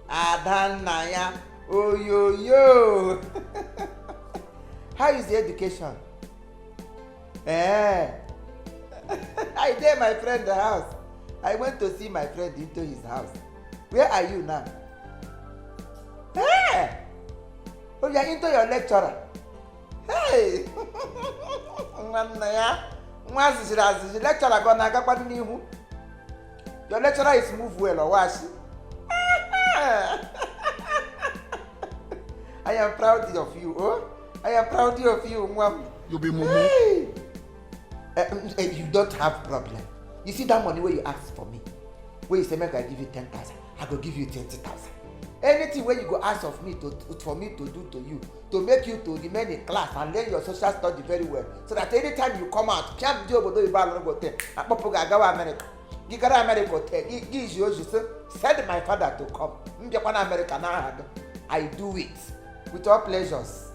Adanaya. Oh, yo. How is the education? I did my friend's house. I went to see my friend into his house. Where are you now? Hey! Oh, you are into your lecturer. Hey! Lecturer gonna go back to your lecturer is move well or what? I am proud of you. Oh, I am proud of you, Mom. You'll be more. Hey! You don't have problem. You see that money where you ask for me, where you say make I give you 10,000, I go give you 20,000. Anything where you go ask of me for me to do to you, to make you to remain in class and learn your social study very well, so that anytime you come out, can't do Obodo Iba go tell, Apopo go America. You go to America tell, send my father to come. America now. I do it with all pleasures.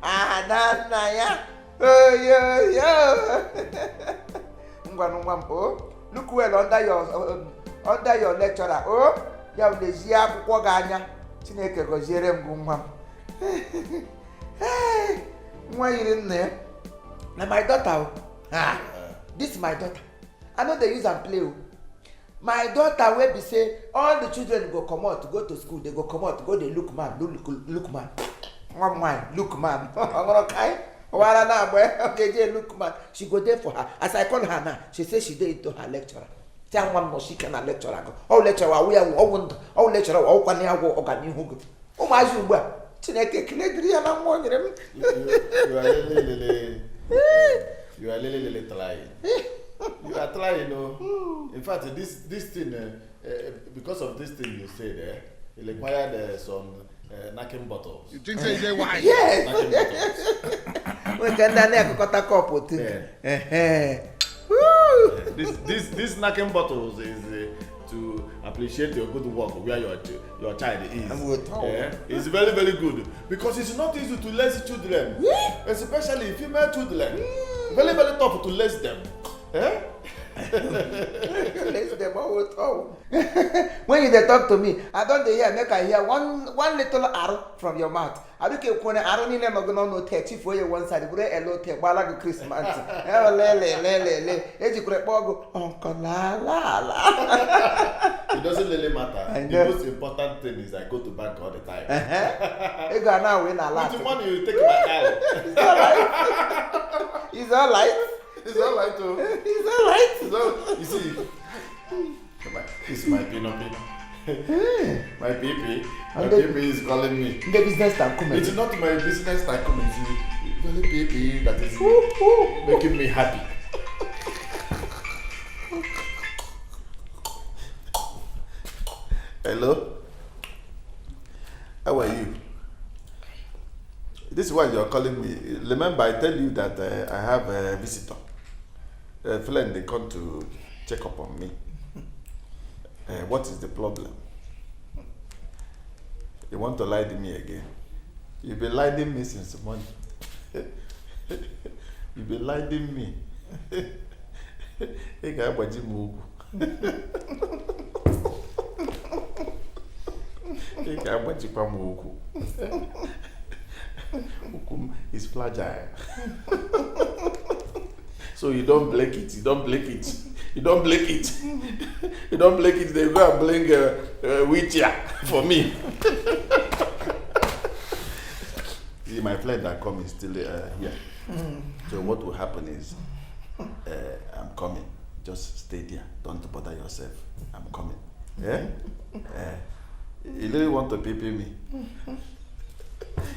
Naya. Oh yo. Look well under your lecturer. Oh, ya ulezi akwụkwọ gị anya. Chineke goziere m nwa m. Hey, nwa yiri nne. Na my daughter. This is my daughter. I know they use and play. My daughter will be say all the children go come out to go to school. They go come out to go. They look man. Look man. One man. Look man. Okay. Okay, look man. She go there for her. As I call her now, she says she did into her lecturer. Tell one more she can a lecturer. Oh lecturer, we are all lecturer. Oh, can you go organize who? Oh my God. Chineke kinedri ya na mwonye dem. You are really trying. You are trying, In fact, this thing, because of this thing you said, it required some knocking bottles. You think say why? Yes. We can done got a couple too. This knocking bottles is to appreciate your good work where your child is. It's very, very good because it's not easy to raise children, especially female children. Very, very tough to raise them. Raise them all. When you talk to me, I don't hear. Make I hear one little arrow from your mouth. I don't care when arrow ni never gonna no take. If you one side, we a lot take. Bala go Christmas. Le. Eji kure bogo. Uncle la. It doesn't really matter. The most important thing is I go to bank all the time. You go now win a lot. With the money you take my car. It's all right. It's all right too. It's all right. You see, this is my pinopy. My PP. My PP is calling me. The business tycoon. It's not my business tycoon. It's only PP that is making me happy. Hello? How are you? This is why you're calling me. Remember, I tell you that I have a visitor. A friend, they come to check up on me. What is the problem? You want to lie to me again? You've been lying to me since morning. You've been lying to me. Hey, guy, what you move? Hey, guy, what you move? Ukum is fragile. So you don't blink it, you don't blink it, you don't blink it, you don't blink it, they go and blink a wheelchair for me. See, my friend that come is still here. So what will happen is, I'm coming. Just stay there. Don't bother yourself. I'm coming. Yeah? You really want to pay me?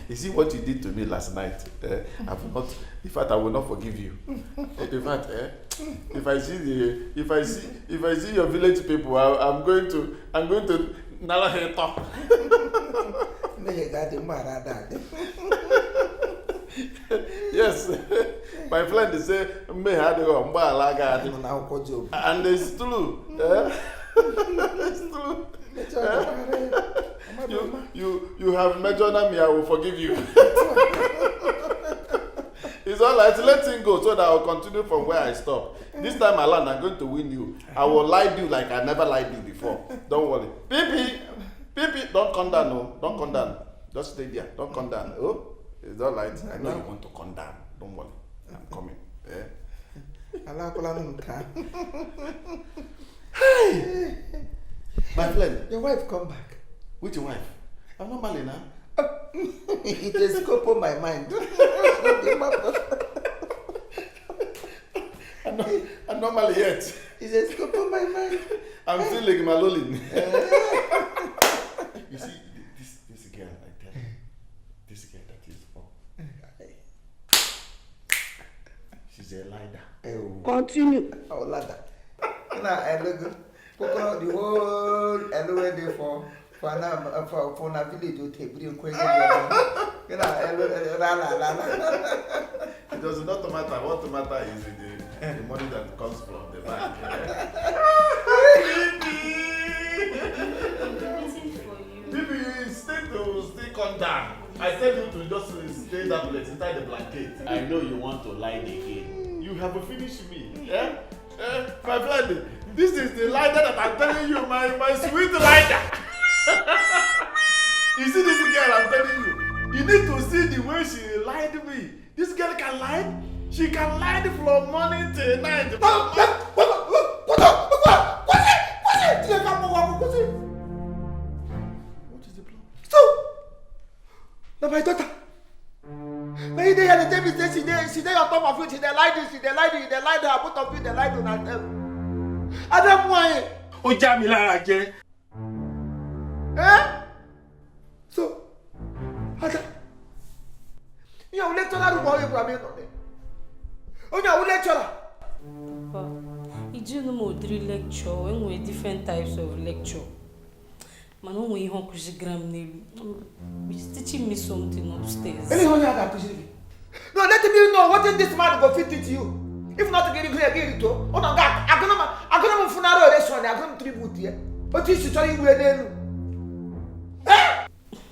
You see what you did to me last night. In fact, I will not forgive you. In fact, if I see your village people, I'm going to nala her talk. Yes, my friend is saying, and it's true. It's true. You have mentioned me, I will forgive you. It's all right. Let him go so that I'll continue from where I stop. This time around, I'm going to win you. I will lie you like I never lied you before. Don't worry. Pee, don't come down, no. Don't come down. Just stay there. Don't come down. Oh, it's all right. I know you want to come down. Don't worry. I'm coming. Eh? Hey! My friend. Your wife come back. Which wife? I'm not married now. It is scope on my mind. I'm not married yet. It's a scope on my mind. I'm still like Malolin. You see, this girl, I tell you, this girl that is she's a liar. Continue. Oh, ladder. Now I look. The whole Therefor for na village to take bring kwege. You know, it does not matter. What matter is the money that comes from the bank. Maybe you stay calm down. I tell you to just stay that place inside the blanket. I know you want to lie again. You have finished me. Yeah? My friend, this is the lighter that I'm telling you, my sweet lighter. You see this girl, I'm telling you. You need to see the way she lied to me. This girl can lie. She can lie from morning till night. What is the plan? So, now my daughter. When they had the David said she on top of it, they lied, her both of you, they lied on her. Adam why? Ó já mi lára jẹ. So, Adam, you are lecturer who are you from here? Oh, you are lecturer. Papa, you do know more lecture when we different types of lecture. Man, when we have gram he's teaching me something upstairs. Anyone have that? No, let me know what is this man go fit it to you. If not, get it again to. Oh no, God, I'm gonna funeral restaurant. I'm gonna tribute here. What is you telling me?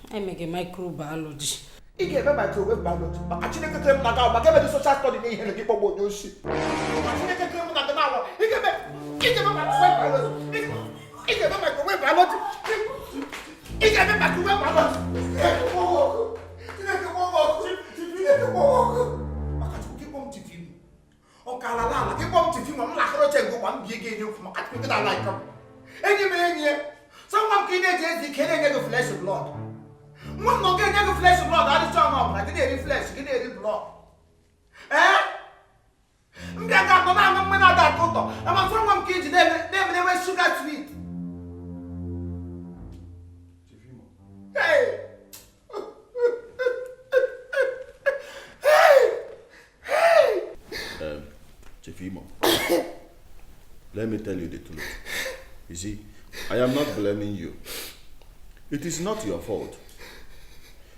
I make a microbiology. He gave a microwave biology. I think I can make out. I gave a social study here. People won't know shit. I think I can make out. He gave a microwave biology. He gave a microwave biology. He gave a microwave biology. Someone can flesh and blood. One no get flesh and blood. I don't know. I get flesh, get blood. Eh? I'm someone kids never sugar sweet. Hey! Chiefimo, let me tell you the truth. You see, I am not blaming you. It is not your fault.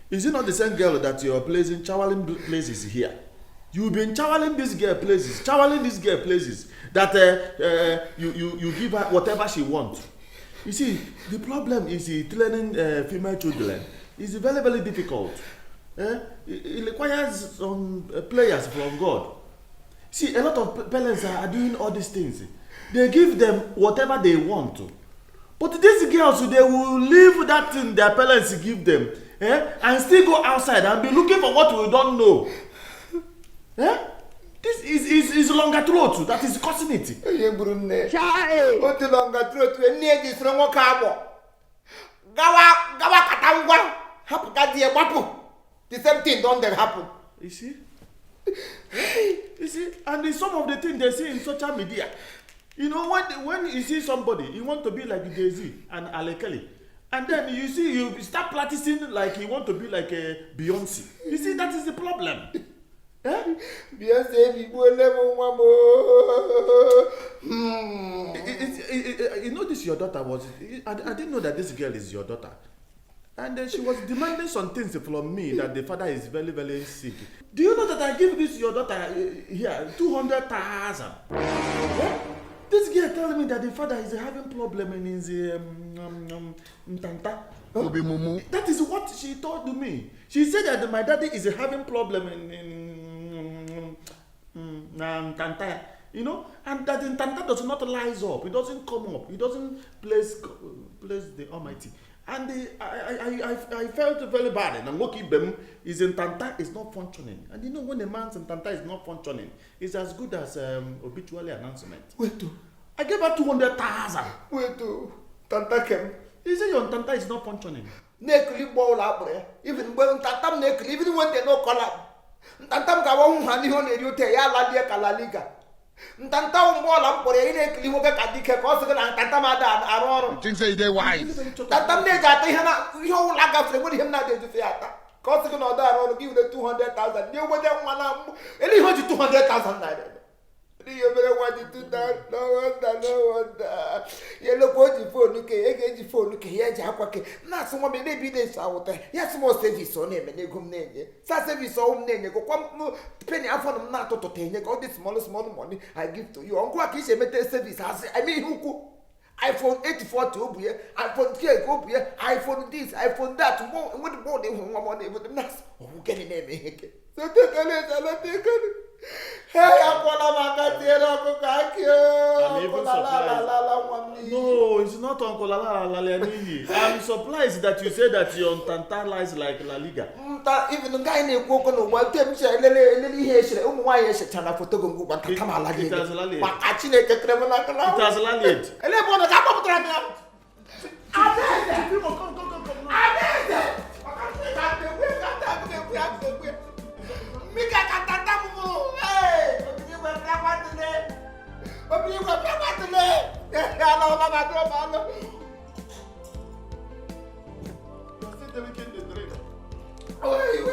Is it not the same girl that you are placing choweling places here? You've been choweling this girl places, that you give her whatever she wants. You see, the problem is training female children. It's very, very difficult. It requires some players from God. See, a lot of parents are doing all these things. They give them whatever they want to. But these girls, they will leave that thing their parents give them, and still go outside and be looking for what we don't know. This is longer throat that is causing it. What the longer throat we need this from what cabo. Gawa katangwa. Happen that the wapu. The same thing don't happen. You see? You see? And some of the things they see in social media. You know, when you see somebody, you want to be like Jay-Z and Ale Kelly. And then you see, you start practicing like you want to be like a Beyonce. You see, that is the problem. Beyonce, people never want more. You know this your daughter was, I didn't know that this girl is your daughter. And then she was demanding some things from me that the father is very, very sick. Do you know that I give this your daughter here 200,000? This girl telling me that the father is having problem in his Tanta. That is what she told me. She said that my daddy is having problem in Tanta, you know, and that in Tanta does not rise up. It doesn't come up. It doesn't place the Almighty. And I felt very bad. And Moki Bem is in Tanta is not functioning. And you know, when a man's in Tanta is not functioning, it's as good as obituary announcement. Wait to. I gave her 200,000. Wait to. Tanta came. He said your Tanta is not functioning. Nekuli ball up there. Even when Tantam Nekuli, even when they no collab. Tantam Gawon Honey on the Ute Yalalia Kalaliga. Tantam Wallam for a Nekliwoga Kadika Cossagan and Tantamada and Aron. Things say they wise. Tantam Negata, you don't like after what him not to theater. Cossagan or Daron give the 200,000. You were there one, any 200,000. You better want to do that. No wonder. You look what you phone, look at phone, look here, Jack. Not someone maybe they saw there. Yes, more service on him and they come name. Such service on name. Go come penny out for them not to take all this small money I give to you. Uncle Kish made service. I mean, who iPhone 84 to be iPhone 3 go be iPhone this, iPhone that. What more they want money with the nuts? Who can name it? So take a little. Hey, I'm No, it's not Uncle Lala. I'm surprised that you say that your Tanta lies like La Liga. Even the guy named Coco, one time, Lily Hash, why is it China for Togo? But come on, like it has Lally. But I think it has Lally. And I want to come up to them. Wait,